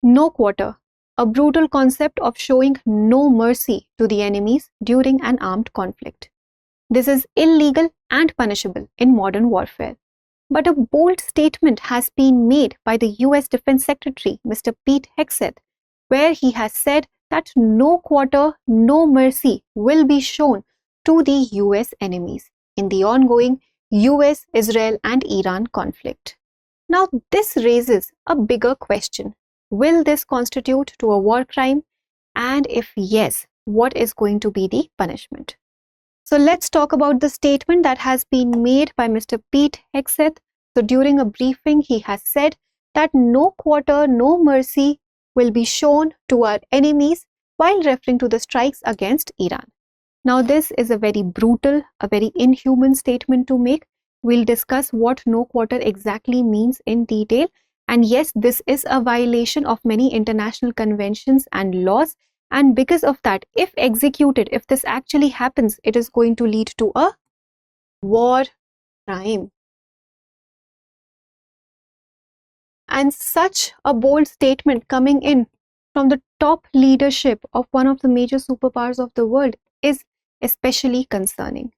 No quarter, a brutal concept of showing no mercy to the enemies during an armed conflict. This is illegal and punishable in modern warfare. But a bold statement has been made by the US Defense Secretary, Mr. Pete Hegseth, where he has said that no quarter, no mercy will be shown to the US enemies in the ongoing US, Israel and Iran conflict. Now, this raises a bigger question. Will this constitute to a war crime? And if yes, what is going to be the punishment? So let's talk about the statement that has been made by Mr. Pete Hegseth. So during a briefing, he has said that no quarter, no mercy will be shown to our enemies while referring to the strikes against Iran. Now, this is a very brutal, a very inhuman statement to make. We'll discuss what no quarter exactly means in detail. And yes, this is a violation of many international conventions and laws. And because of that, if executed, if this actually happens, it is going to lead to a war crime. And such a bold statement coming in from the top leadership of one of the major superpowers of the world is especially concerning.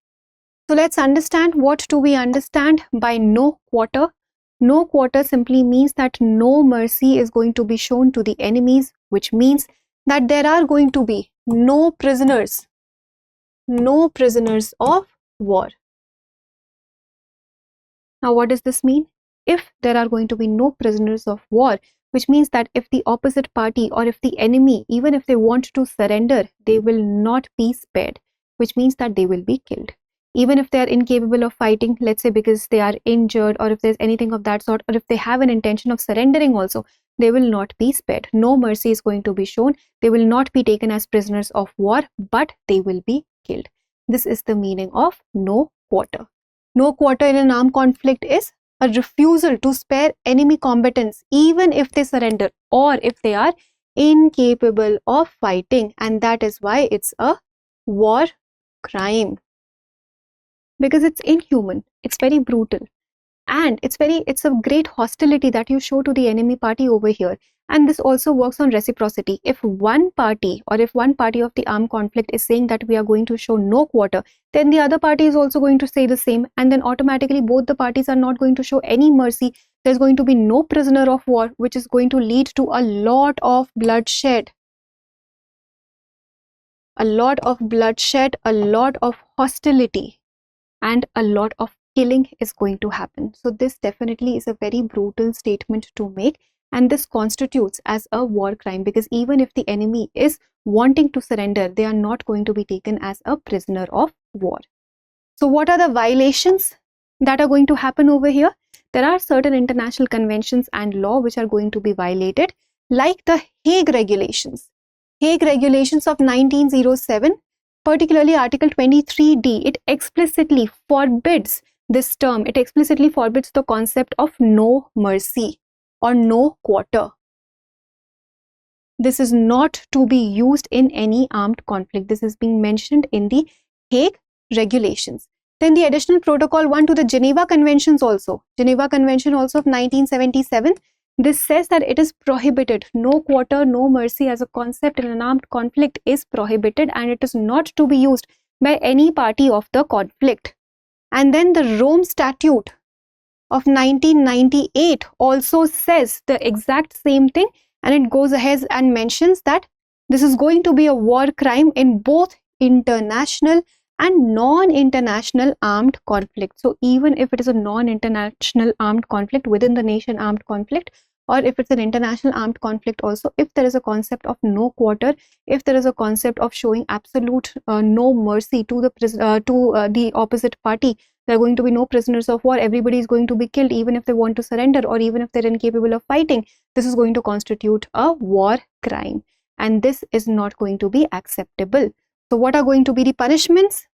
So let's understand, what do we understand by no quarter? No quarter simply means that no mercy is going to be shown to the enemies, which means that there are going to be no prisoners of war. Now, what does this mean? If there are going to be no prisoners of war, which means that if the opposite party or if the enemy, even if they want to surrender, they will not be spared, which means that they will be killed. Even if they are incapable of fighting, let's say because they are injured, or if there's anything of that sort, or if they have an intention of surrendering also, they will not be spared. No mercy is going to be shown. They will not be taken as prisoners of war, but they will be killed. This is the meaning of no quarter. No quarter in an armed conflict is a refusal to spare enemy combatants, even if they surrender or if they are incapable of fighting. And that is why it's a war crime. Because it's inhuman, it's very brutal, and it's a great hostility that you show to the enemy party over here. And this also works on reciprocity. If one party of the armed conflict is saying that we are going to show no quarter, then the other party is also going to say the same, and then automatically both the parties are not going to show any mercy. There's going to be no prisoner of war, which is going to lead to a lot of bloodshed. A lot of hostility, and a lot of killing is going to happen. So this definitely is a very brutal statement to make, and this constitutes as a war crime, because even if the enemy is wanting to surrender, they are not going to be taken as a prisoner of war. So what are the violations that are going to happen over here? There are certain international conventions and law which are going to be violated, like the Hague Regulations. Hague Regulations of 1907, particularly Article 23D, it explicitly forbids this term. It explicitly forbids the concept of no mercy or no quarter. This is not to be used in any armed conflict. This is being mentioned in the Hague Regulations. Then the additional protocol 1 to the Geneva Conventions also. Geneva Convention also of 1977. This says that it is prohibited. No quarter, no mercy as a concept in an armed conflict is prohibited, and it is not to be used by any party of the conflict. And then the Rome Statute of 1998 also says the exact same thing, and it goes ahead and mentions that this is going to be a war crime in both international and non-international armed conflict. So even if it is a non-international armed conflict, within the nation armed conflict, or if it's an international armed conflict also, if there is a concept of no quarter, if there is a concept of showing absolute no mercy to the opposite party, there are going to be no prisoners of war. Everybody is going to be killed, even if they want to surrender or even if they're incapable of fighting. This is going to constitute a war crime, and this is not going to be acceptable. So what are going to be the punishments?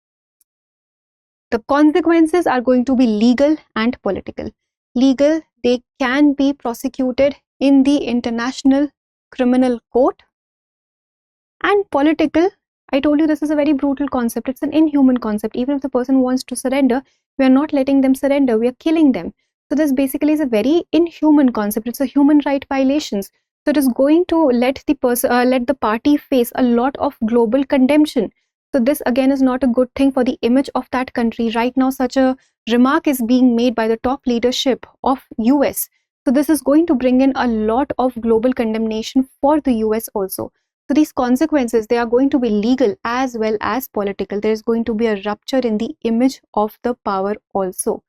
The consequences are going to be legal and political. Legal, they can be prosecuted in the International Criminal Court. And political, I told you this is a very brutal concept. It's an inhuman concept. Even if the person wants to surrender, we are not letting them surrender. We are killing them. So this basically is a very inhuman concept. It's a human right violations. So it is going to let the party face a lot of global condemnation. So this again is not a good thing for the image of that country. Right now, such a remark is being made by the top leadership of US. So this is going to bring in a lot of global condemnation for the US also. So these consequences, they are going to be legal as well as political. There is going to be a rupture in the image of the power also.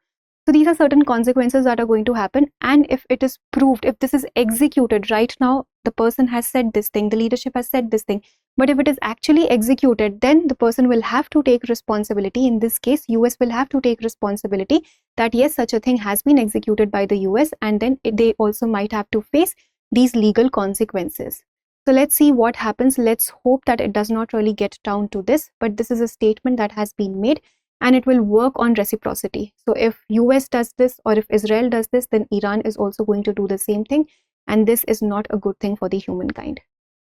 So these are certain consequences that are going to happen, and if it is proved, if this is executed right now, the person has said this thing, the leadership has said this thing, but if it is actually executed, then the person will have to take responsibility. In this case, US will have to take responsibility that yes, such a thing has been executed by the US, and then they also might have to face these legal consequences. So let's see what happens. Let's hope that it does not really get down to this, but this is a statement that has been made, and it will work on reciprocity. So if US does this or if Israel does this, then Iran is also going to do the same thing, and this is not a good thing for the humankind.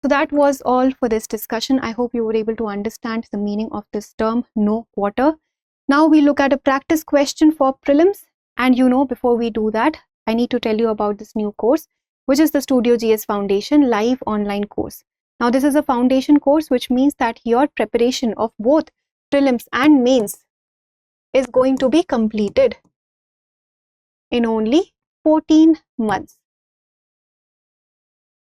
So that was all for this discussion. I hope you were able to understand the meaning of this term, no quarter. Now we look at a practice question for prelims, and before we do that, I need to tell you about this new course, which is the Studio GS Foundation live online course. Now this is a foundation course, which means that your preparation of both prelims and mains is going to be completed in only 14 months.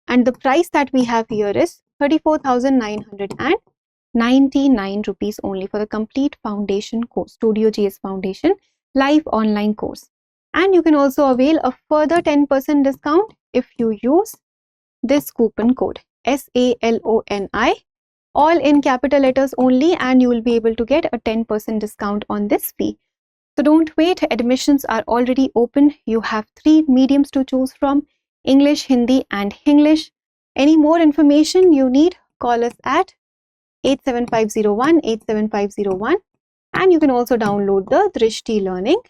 And the price that we have here is 34,999 rupees only for the complete foundation course, Studio GS Foundation live online course. And you can also avail a further 10% discount if you use this coupon code SALONI, all in capital letters only, and you will be able to get a 10% discount on this fee. So don't wait, admissions are already open. You have 3 mediums to choose from: English, Hindi and Hinglish. Any more information you need, call us at 87501 and you can also download the Drishti Learning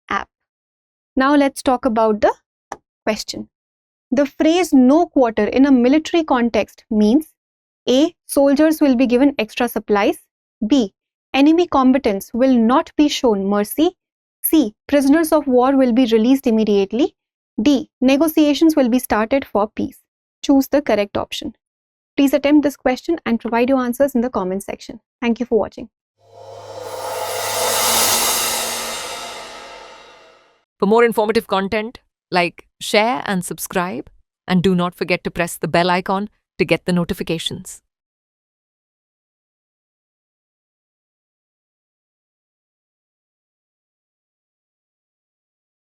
app. Now let's talk about the question. The phrase no quarter in a military context means A. Soldiers will be given extra supplies. B. Enemy combatants will not be shown mercy. C. Prisoners of war will be released immediately. D. Negotiations will be started for peace. Choose the correct option. Please attempt this question and provide your answers in the comment section. Thank you for watching. For more informative content, like, share and subscribe, and do not forget to press the bell icon to get the notifications.